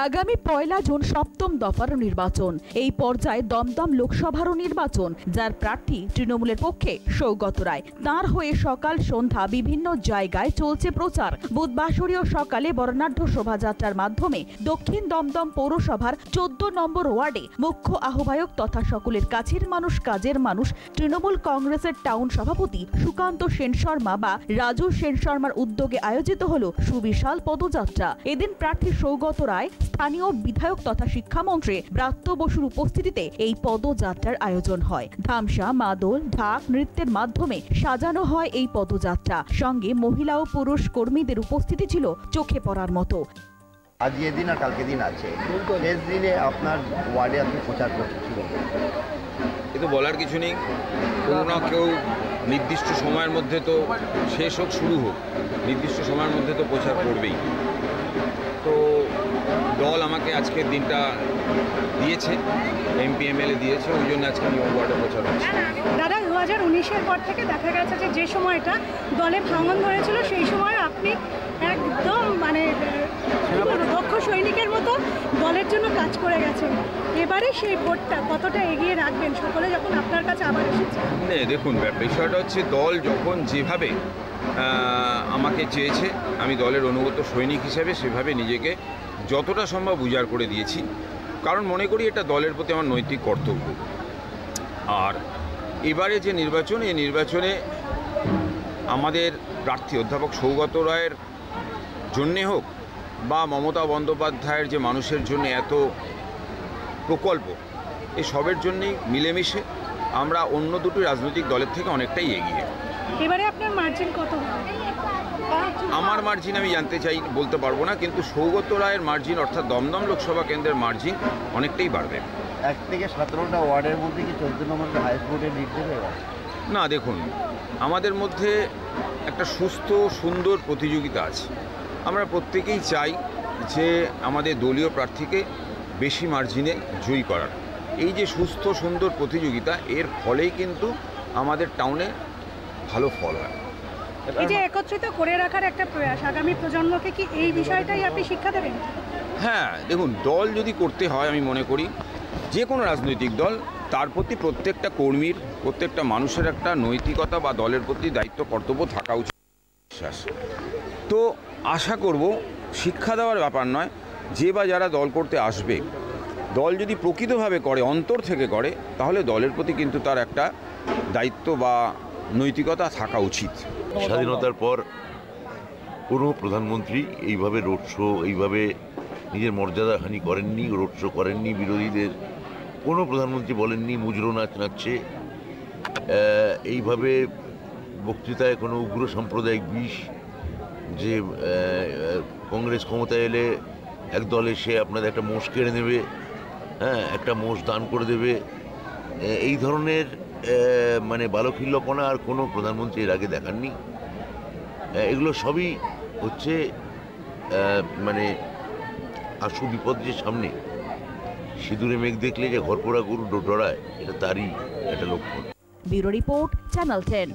আগামী 1 জুন সপ্তম দফার নির্বাচন। এই পর্যায়ে দমদম লোকসভারও নির্বাচন, যার প্রার্থী তৃণমূলের পক্ষে সৌগত রায়। তাঁর হয়ে সকাল সন্ধ্যা বিভিন্ন জায়গায় চলছে প্রচার। বুধবাসরীয় সকালে বর্ণাঢ্য শোভাযাত্রার মাধ্যমে দক্ষিণ দমদম পৌরসভার 14 নম্বর ওয়ার্ডে মুখ্য আহ্বায়ক তথা সকলের কাছের মানুষ কাজের মানুষ তৃণমূল কংগ্রেসের টাউন সভাপতি সুকান্ত সেন শর্মা বা রাজু সেন শর্মার উদ্যোগে আয়োজিত হল সুবিশাল পদযাত্রা। এদিন প্রার্থী সৌগত রায়, স্থানীয় বিধায়ক তথা শিক্ষামন্ত্রী ব্রাত্য বসুর উপস্থিতিতে এই পদযাত্রার আয়োজন হয়। ধামসা, মাদল, ঢাক নৃত্যের মাধ্যমে সাজানো হয় এই পদযাত্রা। সঙ্গে মহিলা ও পুরুষ কর্মীদের উপস্থিতি ছিল চোখে পড়ার মতো। আজ এদিন আর কালকে দিন আছে, শেষ দিনে আপনার ওয়ার্ডে আপনি প্রচার করছেন, এ তো বলার কিছু নেই। কোনো না কেউ নির্দিষ্ট সময়ের মধ্যে তো শেষ হোক শুরু হোক, নির্দিষ্ট সময়ের মধ্যে তো প্রচার করবেই। তো দল আমাকে আজকের দিনটা দিয়েছে, এমপি এমএলএ দিয়েছে, ওই জন্য আজকে আমি ওয়ার্ডে প্রচার করছি। দাদা, 2019-এর পর থেকে দেখা গেছে যে সময়টা দলে ভাঙন ধরেছিল, সেই সময় আপনি একদম দক্ষ সৈনিকের মতো দলের জন্য কাজ করে গেছেন। এবারে সেই ভোটটা কতটা এগিয়ে রাখবেন সকলে যখন আপনার কাছে আবার এসেছে? দেখুন, বিষয়টা হচ্ছে দল যখন যেভাবে আমাকে চেয়েছে, আমি দলের অনুগত সৈনিক হিসেবে সেভাবে নিজেকে যতটা সম্ভব উজাড় করে দিয়েছি, কারণ মনে করি এটা দলের প্রতি আমার নৈতিক কর্তব্য। আর এবারে যে নির্বাচন, এই নির্বাচনে আমাদের প্রার্থী অধ্যাপক সৌগত রায়ের জন্যে হোক বা মমতা বন্দ্যোপাধ্যায়ের যে মানুষের জন্য এত প্রকল্প, এই সবের জন্যেই মিলেমিশে আমরা অন্য দুটি রাজনৈতিক দলের থেকে অনেকটাই এগিয়ে। এবারে আপনার মার্জিন কত? আমার মার্জিন আমি জানতে চাই, বলতে পারবো না, কিন্তু সৌগত রায়ের মার্জিন অর্থাৎ দমদম লোকসভা কেন্দ্রের মার্জিন অনেকটাই বাড়বে। 1 থেকে 17টা ওয়ার্ডের মধ্যে কি 14 নম্বর হাইস্ট ভোটে লিড দেবে? না, দেখুন, আমাদের মধ্যে একটা সুস্থ সুন্দর প্রতিযোগিতা আছে। আমরা প্রত্যেকেই চাই যে আমাদের দলীয় প্রার্থীকে বেশি মার্জিনে জয়ী করার। এই যে সুস্থ সুন্দর প্রতিযোগিতা, এর ফলেই কিন্তু আমাদের টাউনে ভালো ফল হয়। এই যে একত্রিত করে রাখার একটা প্রয়াস, আগামী প্রজন্মকে কি এই বিষয়টাই আপনি শিক্ষা দেবেন? হ্যাঁ, দেখুন, দল যদি করতে হয়, আমি মনে করি যে কোনো রাজনৈতিক দল, তার প্রতি প্রত্যেকটা কর্মীর, প্রত্যেকটা মানুষের একটা নৈতিকতা বা দলের প্রতি দায়িত্ব কর্তব্য থাকা উচিত। তো আশা করব, শিক্ষা দেওয়ার ব্যাপার নয়, যে বা যারা দল করতে আসবে, দল যদি প্রকৃতভাবে করে, অন্তর থেকে করে, তাহলে দলের প্রতি কিন্তু তার একটা দায়িত্ব বা নৈতিকতা থাকা উচিত। স্বাধীনতার পর কোনো প্রধানমন্ত্রী এইভাবে রোড শো, এইভাবে নিজের মর্যাদাহানি করেননি, রোড শো করেননি, বিরোধীদের কোনো প্রধানমন্ত্রী বলেননি মুজরো নাচ নাচছে। এইভাবে বক্তৃতায় কোনো উগ্র সাম্প্রদায়িক বিষ, যে কংগ্রেস ক্ষমতায় এলে এক দল এসে আপনাদের একটা মোষ কেড়ে নেবে, হ্যাঁ, একটা মোষ দান করে দেবে, এই ধরনের বালখিল্যপনা আর কোনো প্রধানমন্ত্রী এর আগে দেখাননি। এগুলো সবই হচ্ছে আশু বিপদ যে সামনে, সিঁদুরে মেঘ দেখলে যে ঘরপোড়া গরু ডরায়, এটা তারই একটা লক্ষণ। Bureau report, channel 10।